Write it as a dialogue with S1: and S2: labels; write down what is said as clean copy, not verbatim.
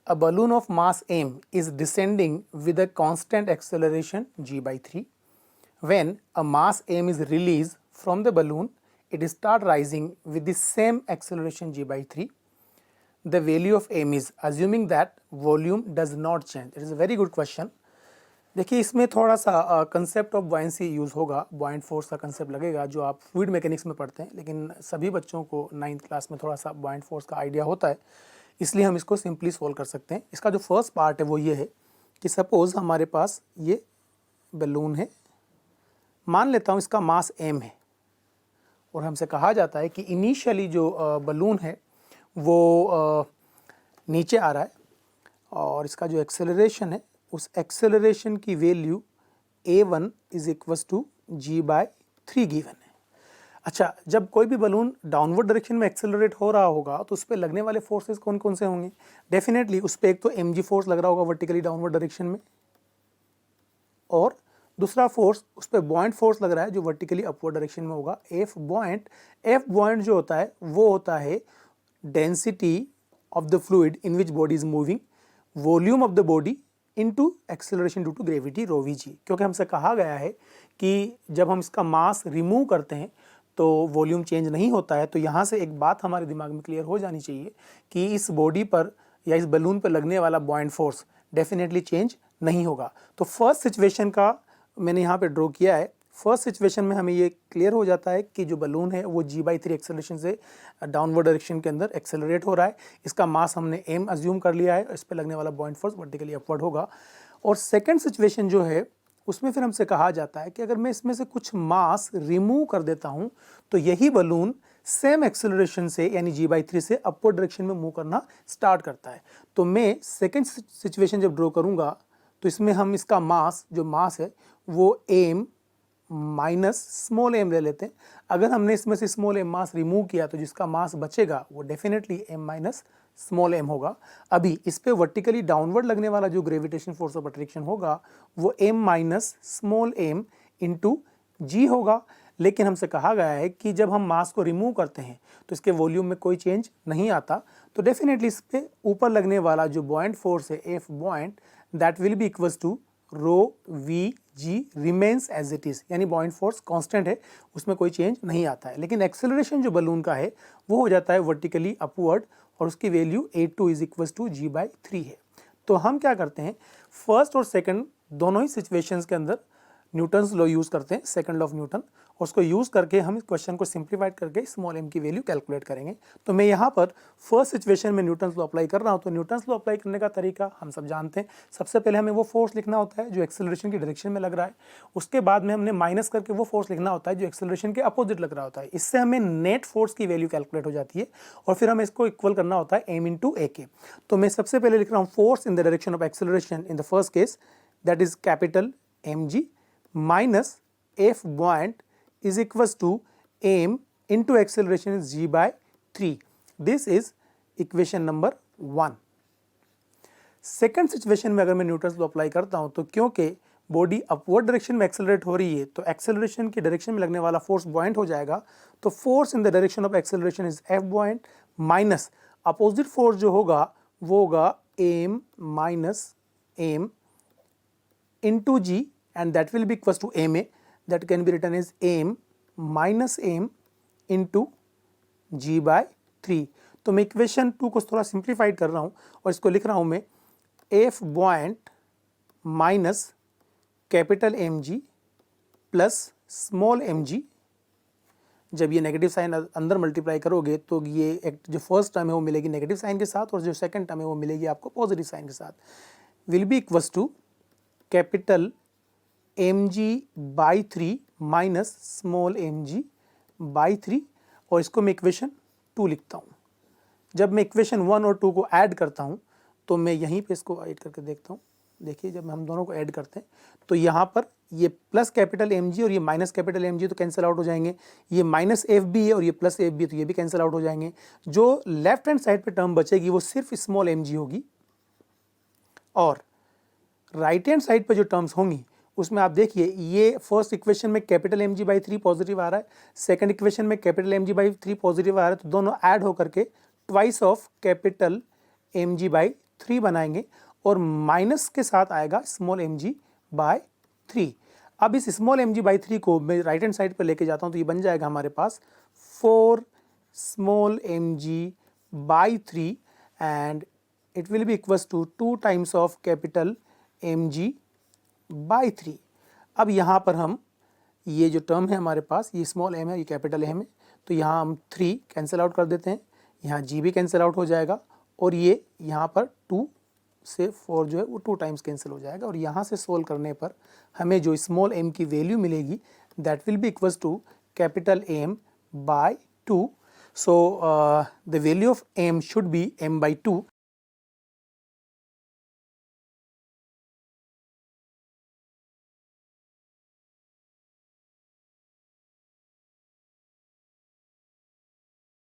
S1: A balloon of mass m is descending with a constant acceleration g by 3. When a mass m is released from the balloon, it start rising with the same acceleration g by 3. The value of m is assuming that volume does not change. It is a very good question. देखिए इसमें थोड़ा सा concept of buoyancy use होगा, buoyant force का concept लगेगा जो आप fluid mechanics में पढ़ते हैं, लेकिन सभी बच्चों को 9th क्लास में थोड़ा सा बॉयंट फोर्स का आइडिया होता है, इसलिए हम इसको सिंपली सोल्व कर सकते हैं। इसका जो फर्स्ट पार्ट है वो ये है कि सपोज़ हमारे पास ये बलून है, मान लेता हूँ इसका मास m है और हमसे कहा जाता है कि इनिशियली जो बलून है वो नीचे आ रहा है और इसका जो एक्सेलरेशन है उस एक्सेलरेशन की value a1 is equals to g by 3 given है। अच्छा, जब कोई भी बलून डाउनवर्ड डायरेक्शन में एक्सेलरेट हो रहा होगा तो उस पर लगने वाले फोर्सेस कौन कौन से होंगे? डेफिनेटली उस पर एक तो mg फोर्स लग रहा होगा वर्टिकली डाउनवर्ड डायरेक्शन में, और दूसरा फोर्स उस पर बॉइंट फोर्स लग रहा है जो वर्टिकली अपवर्ड डायरेक्शन में होगा। एफ बॉइंट जो होता है वो होता है density of the fluid in which body is moving, volume of the body into acceleration due to gravity rho V G. क्योंकि हमसे कहा गया है कि जब हम इसका मास रिमूव करते हैं तो वॉल्यूम चेंज नहीं होता है, तो यहाँ से एक बात हमारे दिमाग में क्लियर हो जानी चाहिए कि इस बॉडी पर या इस बलून पर लगने वाला बॉइंट फोर्स डेफिनेटली चेंज नहीं होगा। तो फर्स्ट सिचुएशन का मैंने यहाँ पे ड्रॉ किया है। फर्स्ट सिचुएशन में हमें ये क्लियर हो जाता है कि जो बलून है वो g/3 एक्सेलरेशन से डाउनवर्ड डायरेक्शन के अंदर एक्सेलरेट हो रहा है। इसका मास हमने m अज्यूम कर लिया है, इस पर लगने वाला बॉइंट फोर्स वर्टिकली अपवर्ड होगा। और सेकंड सिचुएशन जो है उसमें फिर हमसे कहा जाता है कि अगर मैं इसमें से कुछ मास रिमूव कर देता हूँ तो यही बलून सेम एक्सेलरेशन से यानी g/3 से अपवर्ड डायरेक्शन में मूव करना स्टार्ट करता है। तो मैं सेकेंड सिचुएशन जब ड्रॉ करूँगा तो इसमें हम इसका मास जो मास है वो m माइनस स्मॉल m ले लेते हैं। अगर हमने इसमें से स्मॉल m मास रिमूव किया तो जिसका मास बचेगा वो definitely m minus small m होगा। अभी इस पे वर्टिकली डाउनवर्ड लगने वाला जो ग्रेविटेशन फोर्स ऑफ अट्रैक्शन होगा वो m minus small m into g होगा। लेकिन हमसे कहा गया है कि जब हम मास को रिमूव करते हैं तो इसके वॉल्यूम में कोई चेंज नहीं आता, तो डेफिनेटली इस पे ऊपर लगने वाला जो बॉइंट फोर्स है F buoyant that will be equals to rho V G remains as it is, यानी बॉइंट फोर्स कांस्टेंट है, उसमें कोई चेंज नहीं आता है। लेकिन एक्सेलरेशन जो बलून का है वो हो जाता है वर्टिकली अपवर्ड और उसकी value a2 is equals to g/3 है। तो हम क्या करते हैं, फर्स्ट और सेकंड दोनों ही सिचुएशंस के अंदर न्यूटन्स लॉ यूज़ करते हैं, सेकंड लॉ ऑफ न्यूटन, और उसको यूज़ करके हम इस क्वेश्चन को सिंप्लीफाइड करके स्मॉल m की वैल्यू कैलकुलेट करेंगे। तो मैं यहाँ पर फर्स्ट सिचुएशन में न्यूटन्स लॉ अप्लाई कर रहा हूँ। तो न्यूटन्स लॉ अप्लाई करने का तरीका हम सब जानते हैं। सबसे पहले हमें वो फोर्स लिखना होता है जो एक्सेलरेशन की डायरेक्शन में लग रहा है, उसके बाद में हमने माइनस करके वो फोर्स लिखना होता है जो एक्सेलरेशन के अपोजिट लग रहा होता है। इससे हमें नेट फोर्स की वैल्यू कैलकुलेट हो जाती है और फिर हमें इसको इक्वल करना होता है m इंटू ए के। तो मैं सबसे पहले लिख रहा हूँ force in the direction of acceleration in the first case that is capital mg minus f बॉइंट is equals to m into acceleration is g/3. This is equation number 1. Second situation में अगर मैं न्यूटन्स लॉ अप्लाई करता हूं तो क्योंकि body upward direction में accelerate हो रही है तो एक्सेलरेशन की डायरेक्शन में लगने वाला फोर्स बॉइंट हो जाएगा। तो force in the direction of acceleration is f buoyant minus opposite force जो होगा वो होगा m minus m into g and that will be equals to ma, that can be written as m minus m into g/3। तो मैं equation 2 को थोड़ा simplified कर रहा हूँ और इसको लिख रहा हूँ मैं f buoyant minus capital mg plus small mg। जब ये नेगेटिव साइन अंदर मल्टीप्लाई करोगे तो ये एक जो फर्स्ट टर्म है वो मिलेगी नेगेटिव साइन के साथ और जो सेकंड टर्म है वो मिलेगी आपको पॉजिटिव साइन के साथ, will be equals to capital mg/3 minus small mg/3 और इसको मैं इक्वेशन 2 लिखता हूँ। जब मैं इक्वेशन 1 और 2 को ऐड करता हूँ तो मैं यहीं पे इसको ऐड करके देखता हूँ। देखिए जब हम दोनों को ऐड करते हैं तो यहाँ पर ये प्लस कैपिटल mg और ये माइनस कैपिटल mg तो कैंसिल आउट हो जाएंगे, ये माइनस एफ बी है और ये प्लस एफ बी है तो ये भी कैंसिल आउट हो जाएंगे। जो लेफ्ट हैंड साइड पे टर्म बचेगी वो सिर्फ स्मॉल mg होगी और राइट हैंड साइड पे जो टर्म्स होंगी उसमें आप देखिए ये फर्स्ट इक्वेशन में कैपिटल mg/3 पॉजिटिव आ रहा है, सेकंड इक्वेशन में कैपिटल mg/3 पॉजिटिव आ रहा है, तो दोनों ऐड होकर के ट्वाइस ऑफ कैपिटल mg/3 3 बनाएंगे और माइनस के साथ आएगा स्मॉल एम जी बाय 3। अब इस स्मॉल एम जी बाई 3 को मैं राइट हैंड साइड पर लेके जाता हूँ तो ये बन जाएगा हमारे पास 4 small M G by 3 and it will be equals to 2 times of capital M G by 3। अब यहाँ पर हम ये जो टर्म है हमारे पास, ये स्मॉल एम है, ये कैपिटल एम है, तो यहाँ हम 3 कैंसिल आउट कर देते हैं, यहाँ जी भी कैंसिल आउट हो जाएगा और ये यहाँ पर 2 से 4 जो है वो 2 टाइम्स कैंसिल हो जाएगा और यहाँ से सोल्व करने पर हमें जो स्मॉल एम की वैल्यू मिलेगी that will be equals to capital M by 2। So the value of M should be M by 2